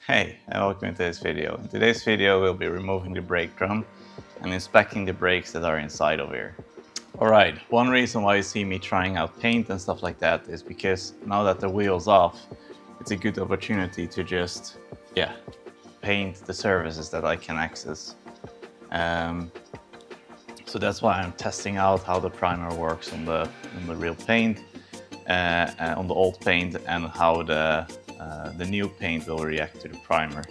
Hey, and welcome to this video. In today's video we'll be removing the brake drum and inspecting the brakes that are inside of here. Alright, one reason why you see me trying out paint and stuff like that is because now that the wheel's off, it's a good opportunity to just, paint the surfaces that I can access. So that's why I'm testing out how the primer works on the real paint, on the old paint, and how the new paint will react to the primer.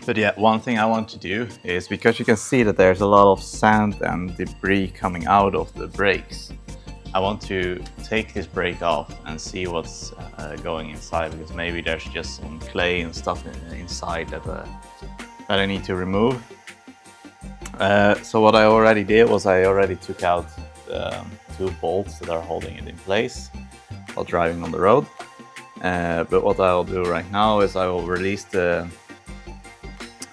But yeah, one thing I want to do is, because you can see that there's a lot of sand and debris coming out of the brakes, I want to take this brake off and see what's going inside, because maybe there's just some clay and stuff inside that I need to remove. So what I already did was I already took out the 2 bolts that are holding it in place while driving on the road. But what I'll do right now is I will release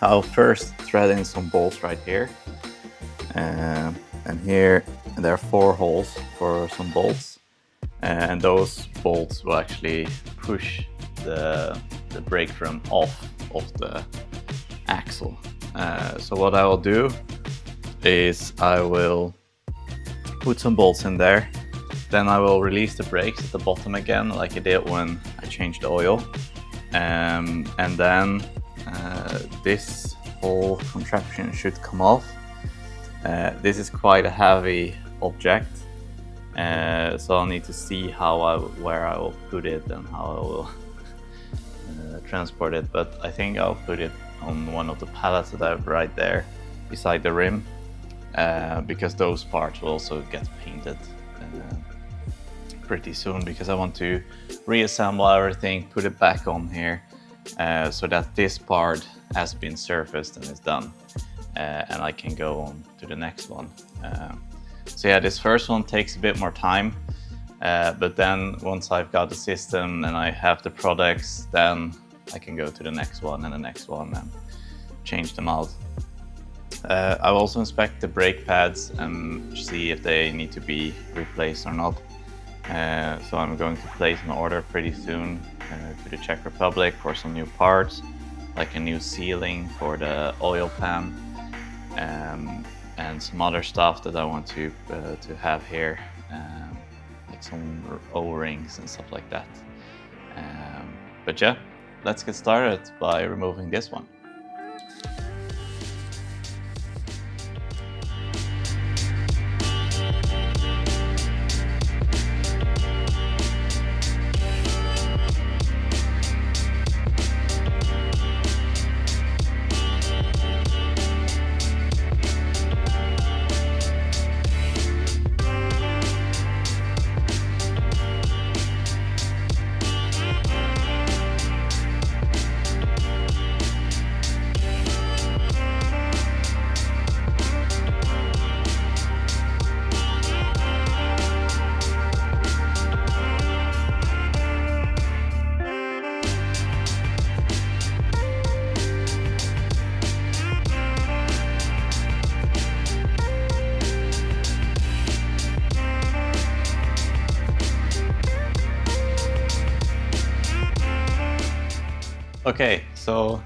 I'll first thread in some bolts right here. And here there are 4 holes for some bolts. And those bolts will actually push the brake drum off of the axle. So what I will do is I will put some bolts in there. Then I will release the brakes at the bottom again, like I did when I changed the oil. And then this whole contraption should come off. This is quite a heavy object, so I'll need to see where I will put it and how I will transport it. But I think I'll put it on one of the pallets that I have right there beside the rim, because those parts will also get painted pretty soon, because I want to reassemble everything, put it back on here, so that this part has been surfaced and is done, and I can go on to the next one. So yeah, this first one takes a bit more time, but then once I've got the system and I have the products, then I can go to the next one and the next one and change them out. I'll also inspect the brake pads and see if they need to be replaced or not. So I'm going to place an order pretty soon to the Czech Republic for some new parts, like a new sealing for the oil pan, and some other stuff that I want to have here, like some O-rings and stuff like that. But yeah, let's get started by removing this one. Okay, so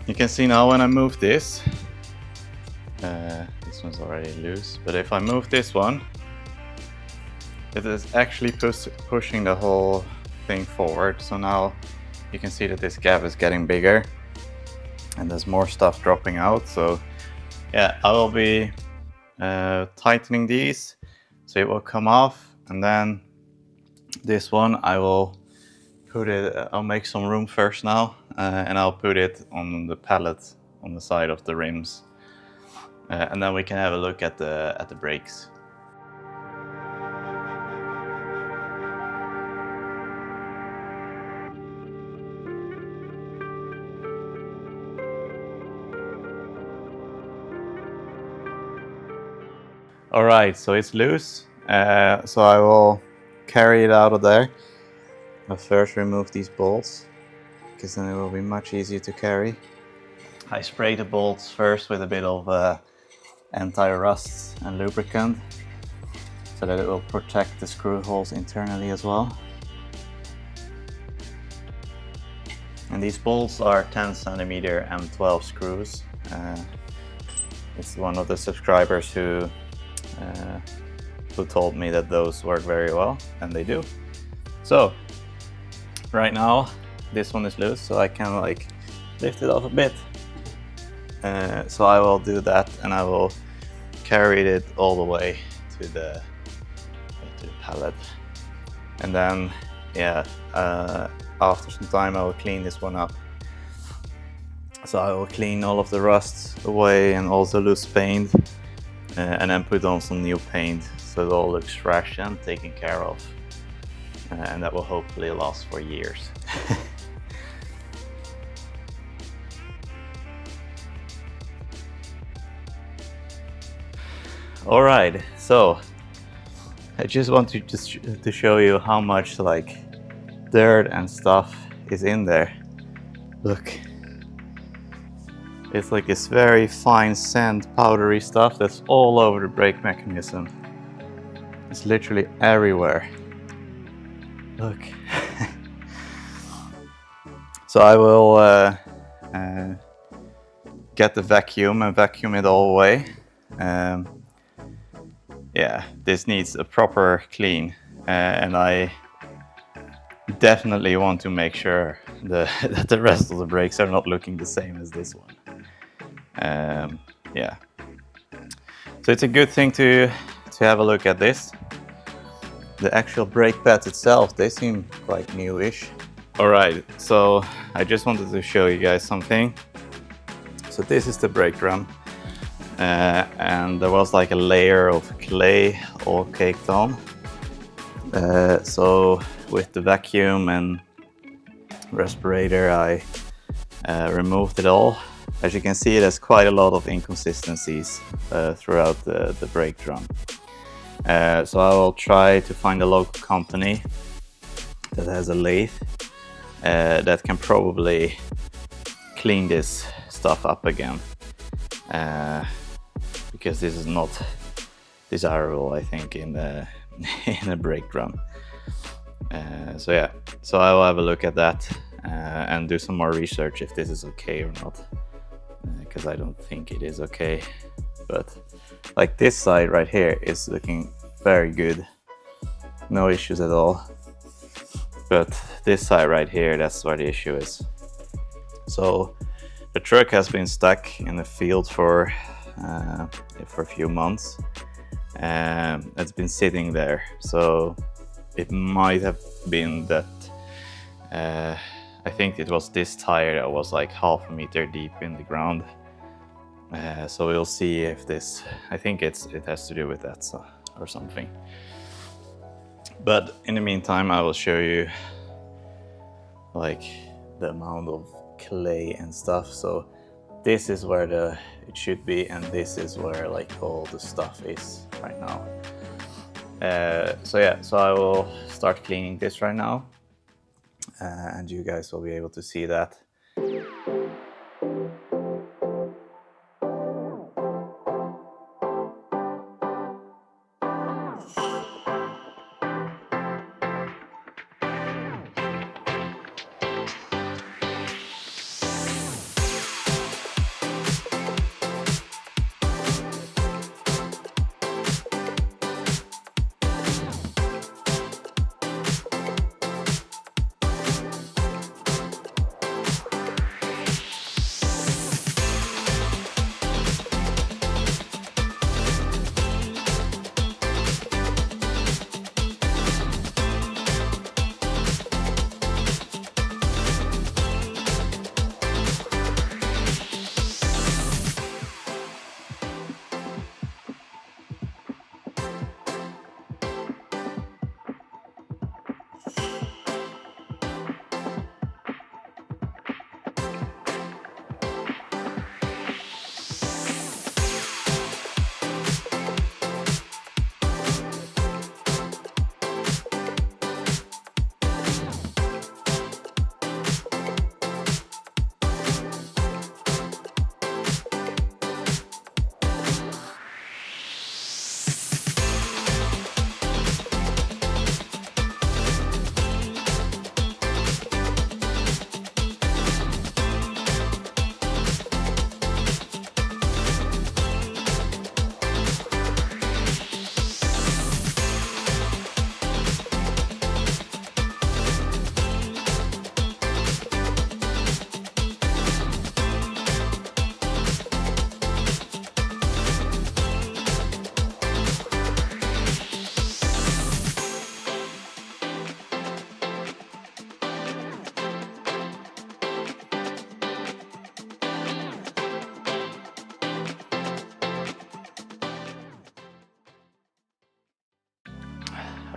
you can see now when I move this one's already loose, but if I move this one, it is actually pushing the whole thing forward. So now you can see that this gap is getting bigger and there's more stuff dropping out. So yeah, I will be tightening these so it will come off, and then this one I will I'll make some room first now, and I'll put it on the pallet on the side of the rims, and then we can have a look at the brakes. All right, so it's loose, so I will carry it out of there. I'll first remove these bolts, because then it will be much easier to carry. I spray the bolts first with a bit of anti-rust and lubricant, so that it will protect the screw holes internally as well. And these bolts are 10 centimeter M12 screws. It's one of the subscribers who told me that those work very well, and they do. So right now this one is loose, so I can like lift it off a bit. So I will do that, and I will carry it all the way to the pallet. And then, yeah, after some time I will clean this one up. So I will clean all of the rust away and also loose paint, and then put on some new paint so it all looks fresh and taken care of. And that will hopefully last for years. All right, so I just want to show you how much like dirt and stuff is in there. Look, it's like this very fine sand, powdery stuff that's all over the brake mechanism. It's literally everywhere. Look. So I will get the vacuum and vacuum it all away. Yeah, this needs a proper clean, and I definitely want to make sure that the rest of the brakes are not looking the same as this one. Yeah, so it's a good thing to have a look at this. The actual brake pads itself, they seem quite newish. All right, so I just wanted to show you guys something. So this is the brake drum. And there was like a layer of clay all caked on. So with the vacuum and respirator, I removed it all. As you can see, there's quite a lot of inconsistencies throughout the brake drum. So I will try to find a local company that has a lathe that can probably clean this stuff up again. Because this is not desirable, I think, in a brake drum. So yeah, so I will have a look at that and do some more research if this is okay or not, because I don't think it is okay. But like this side right here is looking very good, no issues at all. But this side right here, that's where the issue is. So the truck has been stuck in the field for a few months. It's been sitting there, so it might have been that I think it was this tire that was like half a meter deep in the ground. So we'll see if this, I think it has to do with that or something. But in the meantime, I will show you like the amount of clay and stuff. So this is where it should be, and this is where like all the stuff is right now. So yeah, so I will start cleaning this right now, and you guys will be able to see that.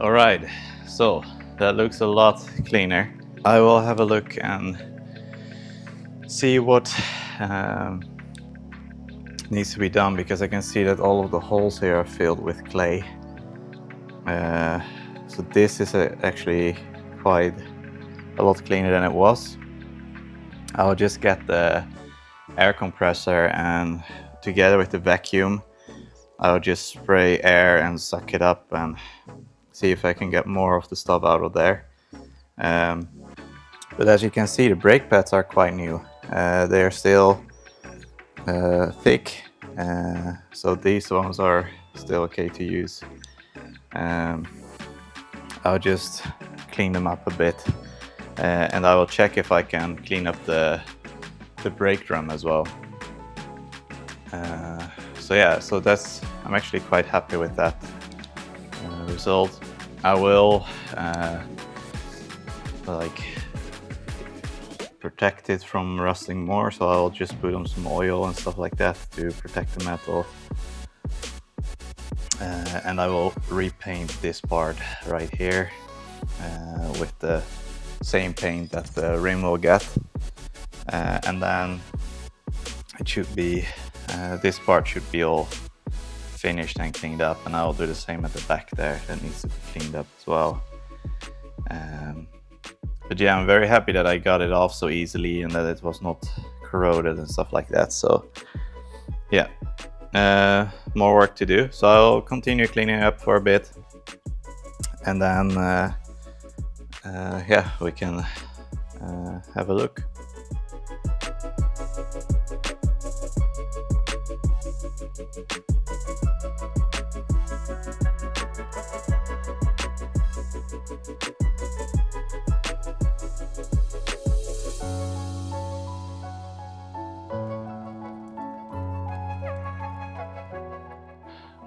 All right, so that looks a lot cleaner. I will have a look and see what needs to be done, because I can see that all of the holes here are filled with clay. So this is actually quite a lot cleaner than it was. I'll just get the air compressor, and together with the vacuum I'll just spray air and suck it up and see if I can get more of the stuff out of there. But as you can see, the brake pads are quite new. They're still thick, so these ones are still okay to use. I'll just clean them up a bit, and I will check if I can clean up the brake drum as well. So yeah, so I'm actually quite happy with that result. I will like protect it from rusting more, so I'll just put on some oil and stuff like that to protect the metal. And I will repaint this part right here with the same paint that the rim will get, and then it should be this part should be all finished and cleaned up, and I'll do the same at the back there. That needs to be cleaned up as well. But yeah, I'm very happy that I got it off so easily and that it was not corroded and stuff like that. So yeah, more work to do. So I'll continue cleaning up for a bit, and then yeah, we can have a look.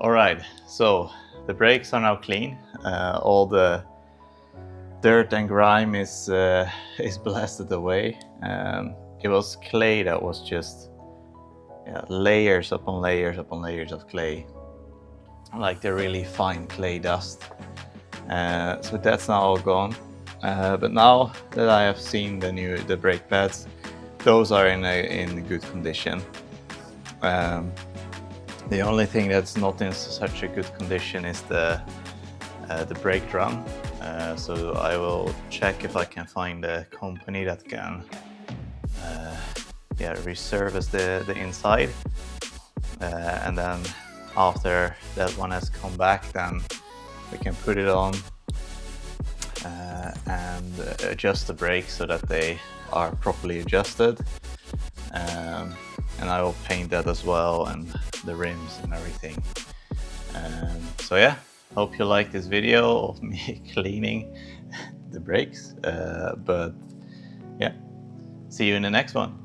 All right, so the brakes are now clean. All the dirt and grime is blasted away. It was clay that was just layers upon layers upon layers of clay, like the really fine clay dust. So that's now all gone. But now that I have seen the brake pads, those are in good condition. The only thing that's not in such a good condition is the brake drum. So I will check if I can find a company that can resurface the inside, and then after that one has come back, then we can put it on and adjust the brakes so that they are properly adjusted. And I will paint that as well, and the rims and everything. So yeah, hope you like this video of me cleaning the brakes. But yeah, see you in the next one.